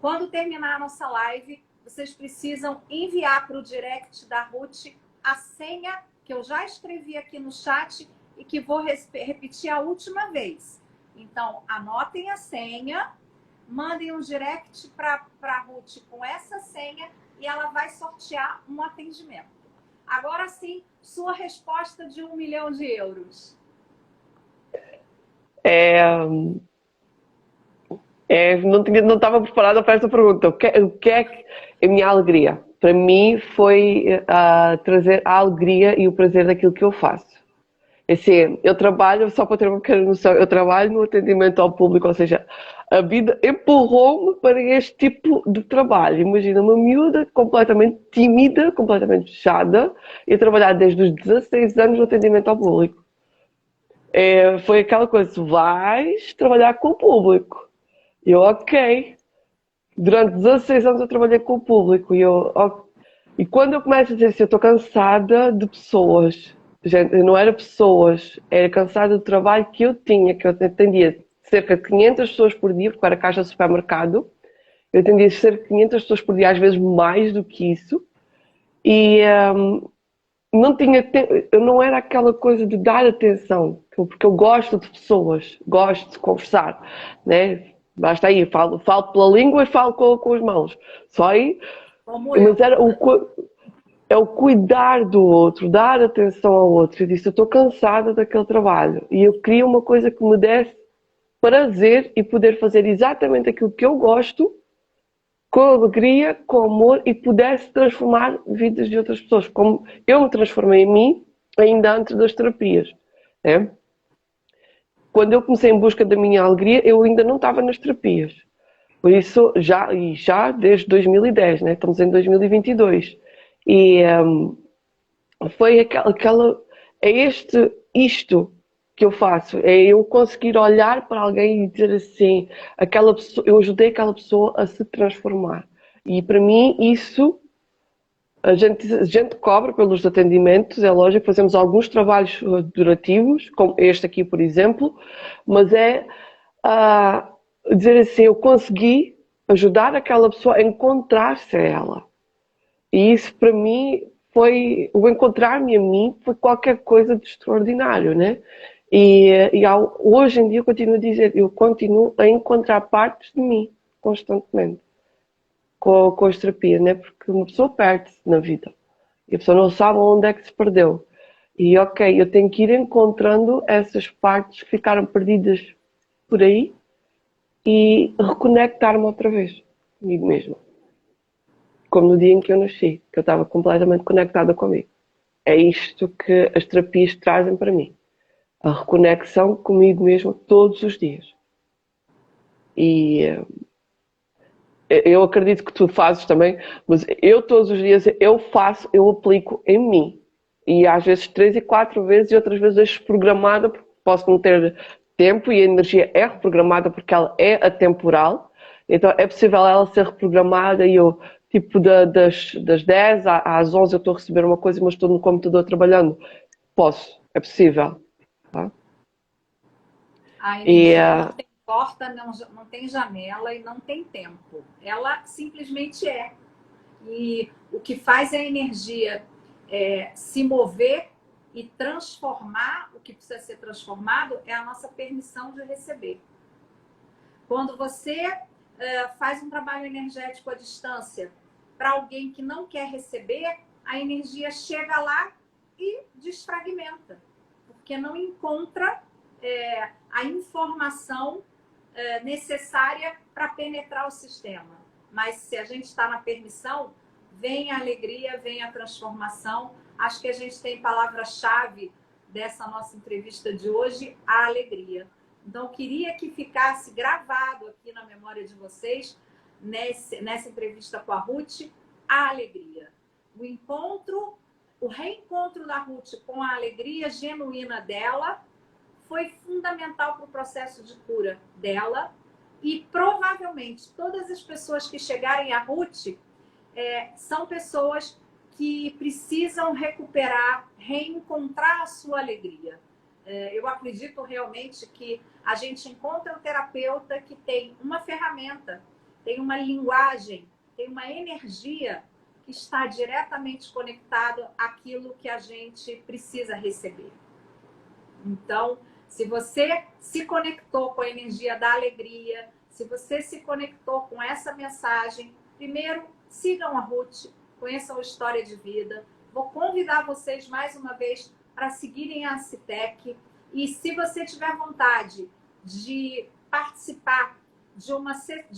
Quando terminar a nossa live, vocês precisam enviar para o direct da Ruth a senha que eu já escrevi aqui no chat e que vou repetir a última vez. Então, anotem a senha, mandem um direct para a Ruth com essa senha e ela vai sortear um atendimento. Agora sim, sua resposta de 1.000.000 de euros. Não estava preparada para esta pergunta. O que é a minha alegria? Para mim foi trazer a alegria e o prazer daquilo que eu faço. Assim, eu trabalho, só para ter uma pequena noção, eu trabalho no atendimento ao público, ou seja, a vida empurrou-me para este tipo de trabalho. Imagina uma miúda completamente tímida, completamente fechada, e a trabalhar desde os 16 anos no atendimento ao público. Foi aquela coisa, vais trabalhar com o público. E eu, ok. Durante 16 anos eu trabalhei com o público. E quando eu começo a dizer assim, eu estou cansada de pessoas. Gente, não era pessoas, era cansada do trabalho que eu tinha, que eu atendia cerca de 500 pessoas por dia, porque era caixa de supermercado. Eu atendia cerca de 500 pessoas por dia, às vezes mais do que isso. E não tinha tempo, eu não era aquela coisa de dar atenção, porque eu gosto de pessoas, gosto de conversar, né? Basta aí, falo pela língua e falo com as mãos. Só aí. Como Mas eu. é o cuidar do outro, dar atenção ao outro. Eu disse, eu estou cansada daquele trabalho e eu queria uma coisa que me desse prazer e poder fazer exatamente aquilo que eu gosto, com alegria, com amor e pudesse transformar vidas de outras pessoas, como eu me transformei em mim ainda antes das terapias. Né? Quando eu comecei em busca da minha alegria, eu ainda não estava nas terapias. Por isso, já desde 2010, né? Estamos em 2022. E foi isto que eu faço. É eu conseguir olhar para alguém e dizer assim, eu ajudei aquela pessoa a se transformar. E para mim, isso, a gente cobra pelos atendimentos, é lógico, fazemos alguns trabalhos durativos, como este aqui, por exemplo, mas é dizer assim, eu consegui ajudar aquela pessoa a encontrar-se a ela. E isso para mim o encontrar-me a mim foi qualquer coisa de extraordinário, né? Hoje em dia eu continuo a dizer, eu continuo a encontrar partes de mim constantemente com as terapias, né? Porque uma pessoa perde-se na vida e a pessoa não sabe onde é que se perdeu. E ok, eu tenho que ir encontrando essas partes que ficaram perdidas por aí e reconectar-me outra vez comigo mesma. Como no dia em que eu nasci, que eu estava completamente conectada comigo. É isto que as terapias trazem para mim. A reconexão comigo mesma todos os dias. E eu acredito que tu fazes também, mas eu todos os dias eu aplico em mim. E às vezes 3 e 4 vezes e outras vezes deixo programada, porque posso não ter tempo e a energia é reprogramada porque ela é atemporal. Então é possível ela ser reprogramada e eu, tipo, das 10 às 11 eu estou a receber uma coisa, mas estou no computador trabalhando. Posso, é possível. Tá? A E, energia não tem porta, não tem janela e não tem tempo. Ela simplesmente é. E o que faz a energia se mover e transformar o que precisa ser transformado é a nossa permissão de receber. Quando você faz um trabalho energético à distância para alguém que não quer receber, a energia chega lá e desfragmenta, porque não encontra a informação necessária para penetrar o sistema. Mas se a gente está na permissão, vem a alegria, vem a transformação. Acho que a gente tem palavra-chave dessa nossa entrevista de hoje, a alegria. Então, eu queria que ficasse gravado aqui na memória de vocês, nessa entrevista com a Ruth, a alegria. O reencontro da Ruth com a alegria genuína dela foi fundamental para o processo de cura dela e provavelmente todas as pessoas que chegarem a Ruth são pessoas que precisam recuperar, reencontrar a sua alegria. Eu acredito realmente que a gente encontra um terapeuta que tem uma ferramenta, tem uma linguagem, tem uma energia que está diretamente conectado àquilo que a gente precisa receber. Então, se você se conectou com a energia da alegria, se você se conectou com essa mensagem, primeiro, sigam a Ruth, conheçam a história de vida. Vou convidar vocês mais uma vez para seguirem a Citec. E se você tiver vontade de participar de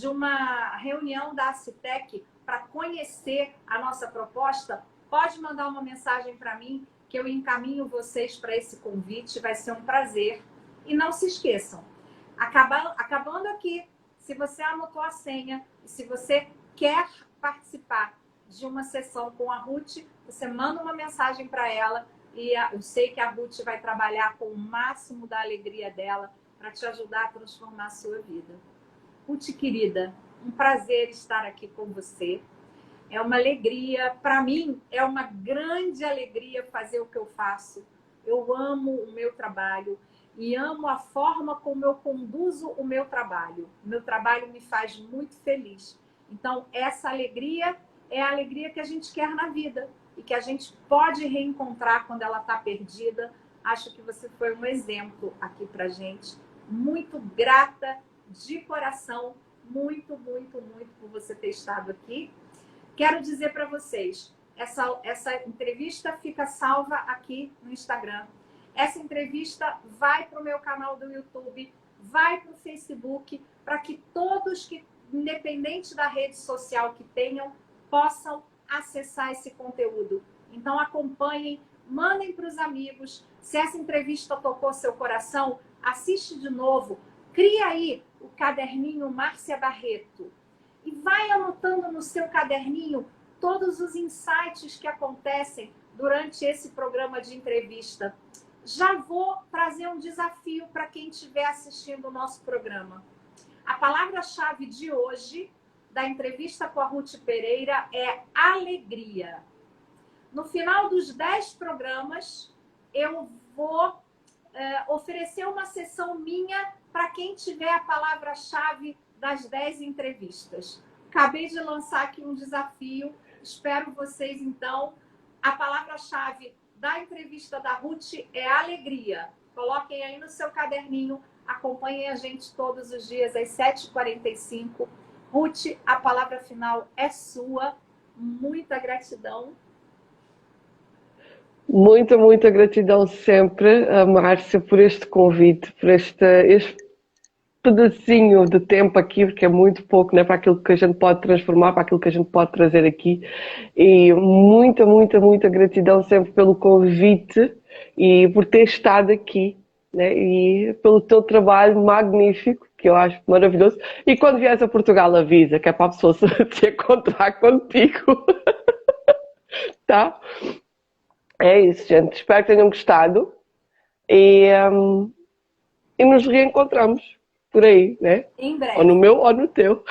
uma reunião da Citec para conhecer a nossa proposta, pode mandar uma mensagem para mim que eu encaminho vocês para esse convite, vai ser um prazer. E não se esqueçam, acabando aqui, se você anotou a senha e se você quer participar de uma sessão com a Ruth, você manda uma mensagem para ela e eu sei que a Ruth vai trabalhar com o máximo da alegria dela para te ajudar a transformar a sua vida. Ruth, querida, um prazer estar aqui com você. É uma alegria, para mim, é uma grande alegria fazer o que eu faço. Eu amo o meu trabalho e amo a forma como eu conduzo o meu trabalho. O meu trabalho me faz muito feliz. Então, essa alegria é a alegria que a gente quer na vida e que a gente pode reencontrar quando ela está perdida. Acho que você foi um exemplo aqui para gente. Muito grata de coração, muito, muito, muito por você ter estado aqui. Quero dizer para vocês, essa entrevista fica salva aqui no Instagram. Essa entrevista vai para o meu canal do YouTube, vai para o Facebook, para que todos que, independente da rede social que tenham, possam acessar esse conteúdo. Então acompanhem, mandem para os amigos. Se essa entrevista tocou seu coração, assiste de novo. Cria aí o caderninho Márcia Barreto e vai anotando no seu caderninho todos os insights que acontecem durante esse programa de entrevista. Já vou trazer um desafio para quem estiver assistindo o nosso programa. A palavra-chave de hoje, da entrevista com a Ruth Pereira, é alegria. No final dos 10 programas, eu vou oferecer uma sessão minha para quem tiver a palavra-chave das 10 entrevistas. Acabei de lançar aqui um desafio. Espero vocês, então. A palavra-chave da entrevista da Ruth é alegria. Coloquem aí no seu caderninho. Acompanhem a gente todos os dias às 7h45. Ruth, a palavra final é sua. Muita gratidão. Muita, muita gratidão sempre, Márcia, por este convite, por este pedacinho de tempo aqui, porque é muito pouco, né, para aquilo que a gente pode transformar, para aquilo que a gente pode trazer aqui. E muita, muita, muita gratidão sempre pelo convite e por ter estado aqui, né, e pelo teu trabalho magnífico, que eu acho maravilhoso. E quando vieres a Portugal, avisa, que é para a pessoa se encontrar contigo. Tá? É isso, gente. Espero que tenham gostado e nos reencontramos por aí, né? Em breve. Ou no meu ou no teu.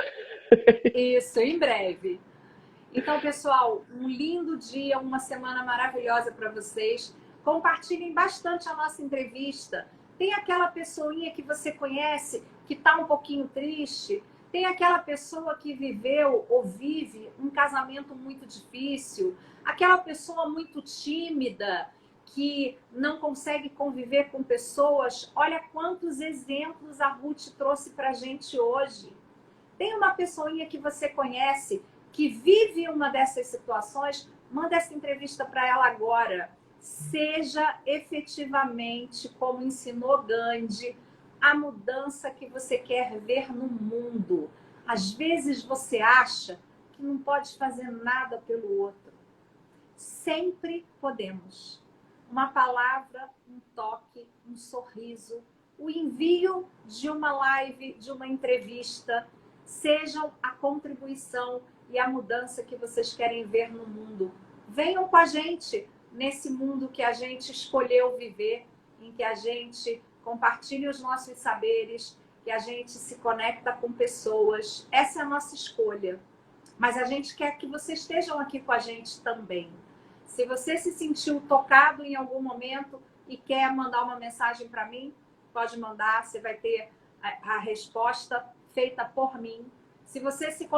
Isso, em breve. Então, pessoal, um lindo dia, uma semana maravilhosa para vocês. Compartilhem bastante a nossa entrevista. Tem aquela pessoinha que você conhece que está um pouquinho triste. Tem aquela pessoa que viveu ou vive um casamento muito difícil. Aquela pessoa muito tímida, que não consegue conviver com pessoas. Olha quantos exemplos a Ruth trouxe para a gente hoje. Tem uma pessoinha que você conhece que vive uma dessas situações, manda essa entrevista para ela agora. Seja efetivamente, como ensinou Gandhi, a mudança que você quer ver no mundo. Às vezes você acha que não pode fazer nada pelo outro. Sempre podemos. Uma palavra, um toque, um sorriso, o envio de uma live, de uma entrevista, sejam a contribuição e a mudança que vocês querem ver no mundo. Venham com a gente nesse mundo que a gente escolheu viver, em que a gente compartilha os nossos saberes, que a gente se conecta com pessoas. Essa é a nossa escolha. Mas a gente quer que vocês estejam aqui com a gente também. Se você se sentiu tocado em algum momento e quer mandar uma mensagem para mim, pode mandar, você vai ter a resposta feita por mim. Se você se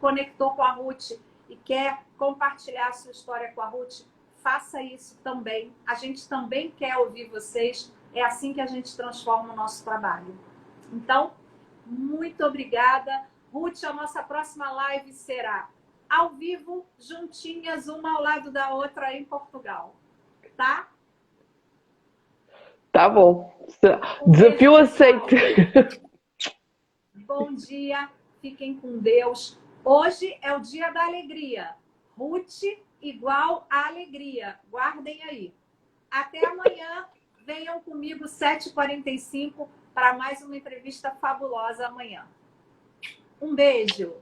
conectou com a Ruth e quer compartilhar a sua história com a Ruth, faça isso também. A gente também quer ouvir vocês. É assim que a gente transforma o nosso trabalho. Então, muito obrigada. Ruth, a nossa próxima live será ao vivo, juntinhas, uma ao lado da outra em Portugal. Tá? Tá bom. Desafio aceito. Bom dia, fiquem com Deus. Hoje é o dia da alegria. Ruth igual a alegria. Guardem aí. Até amanhã. Venham comigo 7h45 para mais uma entrevista fabulosa amanhã. Um beijo.